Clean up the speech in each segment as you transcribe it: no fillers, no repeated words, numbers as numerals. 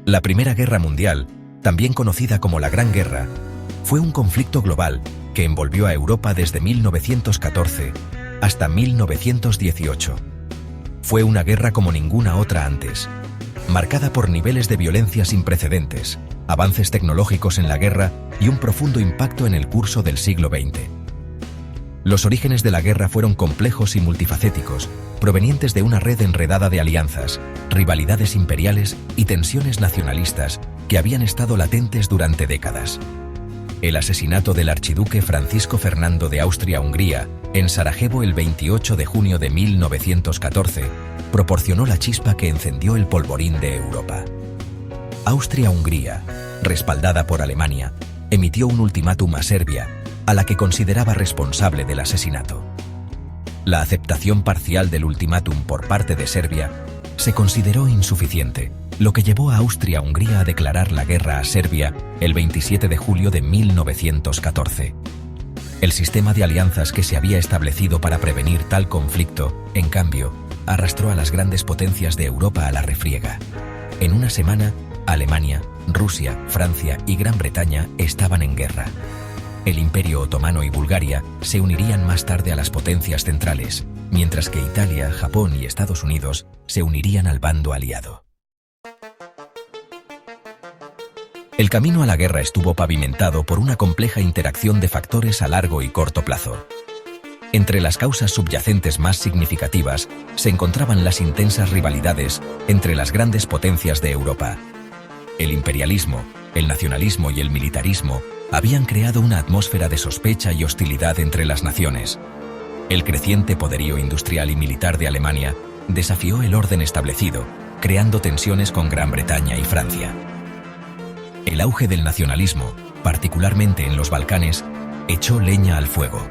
La Primera Guerra Mundial, también conocida como la Gran Guerra, fue un conflicto global que envolvió a Europa desde 1914 hasta 1918. Fue una guerra como ninguna otra antes, marcada por niveles de violencia sin precedentes, avances tecnológicos en la guerra y un profundo impacto en el curso del siglo XX. Los orígenes de la guerra fueron complejos y multifacéticos, provenientes de una red enredada de alianzas, rivalidades imperiales y tensiones nacionalistas que habían estado latentes durante décadas. El asesinato del archiduque Francisco Fernando de Austria-Hungría en Sarajevo el 28 de junio de 1914 proporcionó la chispa que encendió el polvorín de Europa. Austria-Hungría, respaldada por Alemania, emitió un ultimátum a Serbia, a la que consideraba responsable del asesinato. La aceptación parcial del ultimátum por parte de Serbia se consideró insuficiente, lo que llevó a Austria-Hungría a declarar la guerra a Serbia el 27 de julio de 1914. El sistema de alianzas que se había establecido para prevenir tal conflicto, en cambio, arrastró a las grandes potencias de Europa a la refriega. En una semana, Alemania, Rusia, Francia y Gran Bretaña estaban en guerra. El Imperio Otomano y Bulgaria se unirían más tarde a las potencias centrales, mientras que Italia, Japón y Estados Unidos se unirían al bando aliado. El camino a la guerra estuvo pavimentado por una compleja interacción de factores a largo y corto plazo. Entre las causas subyacentes más significativas se encontraban las intensas rivalidades entre las grandes potencias de Europa. El imperialismo, el nacionalismo y el militarismo habían creado una atmósfera de sospecha y hostilidad entre las naciones. El creciente poderío industrial y militar de Alemania desafió el orden establecido, creando tensiones con Gran Bretaña y Francia. El auge del nacionalismo, particularmente en los Balcanes, echó leña al fuego.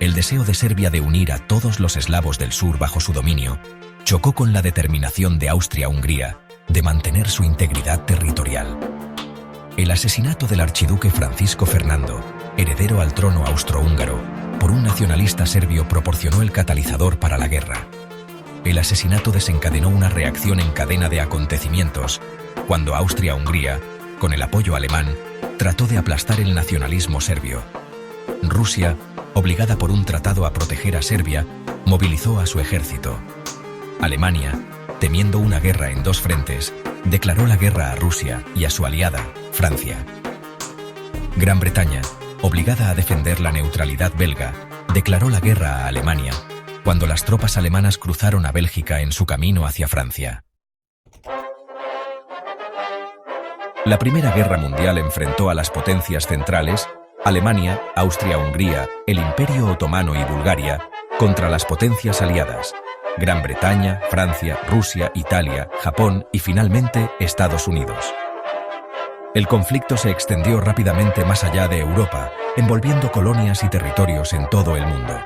El deseo de Serbia de unir a todos los eslavos del sur bajo su dominio chocó con la determinación de Austria-Hungría de mantener su integridad territorial. El asesinato del archiduque Francisco Fernando, heredero al trono austrohúngaro, por un nacionalista serbio proporcionó el catalizador para la guerra. El asesinato desencadenó una reacción en cadena de acontecimientos, cuando Austria-Hungría, con el apoyo alemán, trató de aplastar el nacionalismo serbio. Rusia, obligada por un tratado a proteger a Serbia, movilizó a su ejército. Alemania, temiendo una guerra en dos frentes, declaró la guerra a Rusia y a su aliada, Francia. Gran Bretaña, obligada a defender la neutralidad belga, declaró la guerra a Alemania, cuando las tropas alemanas cruzaron a Bélgica en su camino hacia Francia. La Primera Guerra Mundial enfrentó a las potencias centrales, Alemania, Austria-Hungría, el Imperio Otomano y Bulgaria, contra las potencias aliadas, Gran Bretaña, Francia, Rusia, Italia, Japón y finalmente Estados Unidos. El conflicto se extendió rápidamente más allá de Europa, envolviendo colonias y territorios en todo el mundo.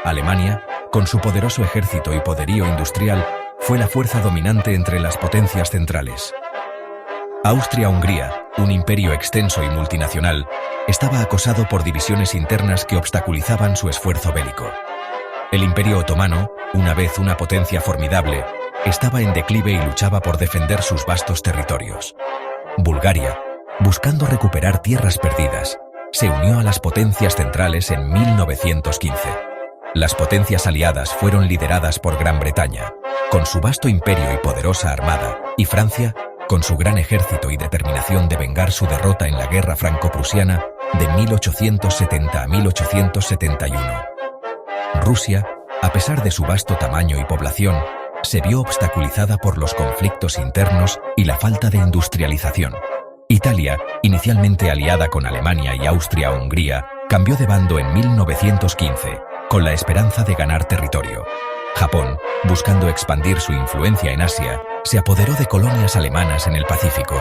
Alemania, con su poderoso ejército y poderío industrial, fue la fuerza dominante entre las potencias centrales. Austria-Hungría, un imperio extenso y multinacional, estaba acosado por divisiones internas que obstaculizaban su esfuerzo bélico. El Imperio Otomano, una vez una potencia formidable, estaba en declive y luchaba por defender sus vastos territorios. Bulgaria, buscando recuperar tierras perdidas, se unió a las potencias centrales en 1915. Las potencias aliadas fueron lideradas por Gran Bretaña, con su vasto imperio y poderosa armada, y Francia, con su gran ejército y determinación de vengar su derrota en la Guerra Franco-Prusiana de 1870 a 1871. Rusia, a pesar de su vasto tamaño y población, se vio obstaculizada por los conflictos internos y la falta de industrialización. Italia, inicialmente aliada con Alemania y Austria-Hungría, cambió de bando en 1915, con la esperanza de ganar territorio. Japón, buscando expandir su influencia en Asia, se apoderó de colonias alemanas en el Pacífico.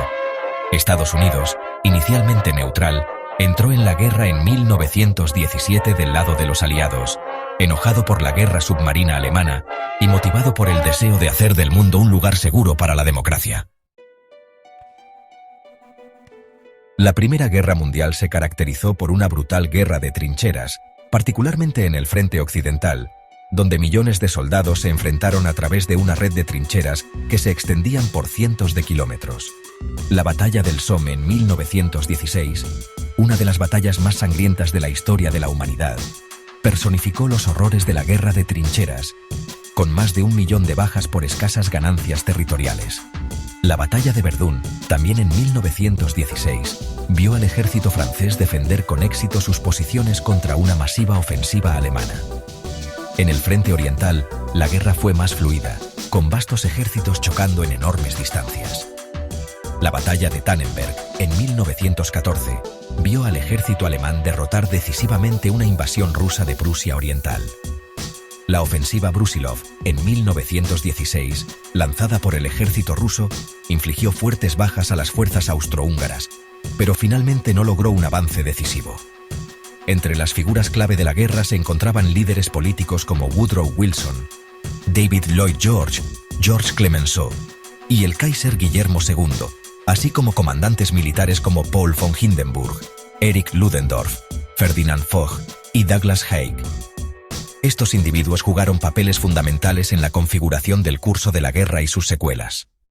Estados Unidos, inicialmente neutral, entró en la guerra en 1917 del lado de los aliados, enojado por la guerra submarina alemana y motivado por el deseo de hacer del mundo un lugar seguro para la democracia. La Primera Guerra Mundial se caracterizó por una brutal guerra de trincheras, particularmente en el frente occidental, donde millones de soldados se enfrentaron a través de una red de trincheras que se extendían por cientos de kilómetros. La batalla del Somme en 1916, una de las batallas más sangrientas de la historia de la humanidad, personificó los horrores de la guerra de trincheras, con más de 1 millón de bajas por escasas ganancias territoriales. La batalla de Verdún, también en 1916, vio al ejército francés defender con éxito sus posiciones contra una masiva ofensiva alemana. En el frente oriental, la guerra fue más fluida, con vastos ejércitos chocando en enormes distancias. La batalla de Tannenberg, en 1914, vio al ejército alemán derrotar decisivamente una invasión rusa de Prusia Oriental. La ofensiva Brusilov, en 1916, lanzada por el ejército ruso, infligió fuertes bajas a las fuerzas austrohúngaras, pero finalmente no logró un avance decisivo. Entre las figuras clave de la guerra se encontraban líderes políticos como Woodrow Wilson, David Lloyd George, George Clemenceau y el Kaiser Guillermo II, así como comandantes militares como Paul von Hindenburg, Erich Ludendorff, Ferdinand Foch y Douglas Haig. Estos individuos jugaron papeles fundamentales en la configuración del curso de la guerra y sus secuelas.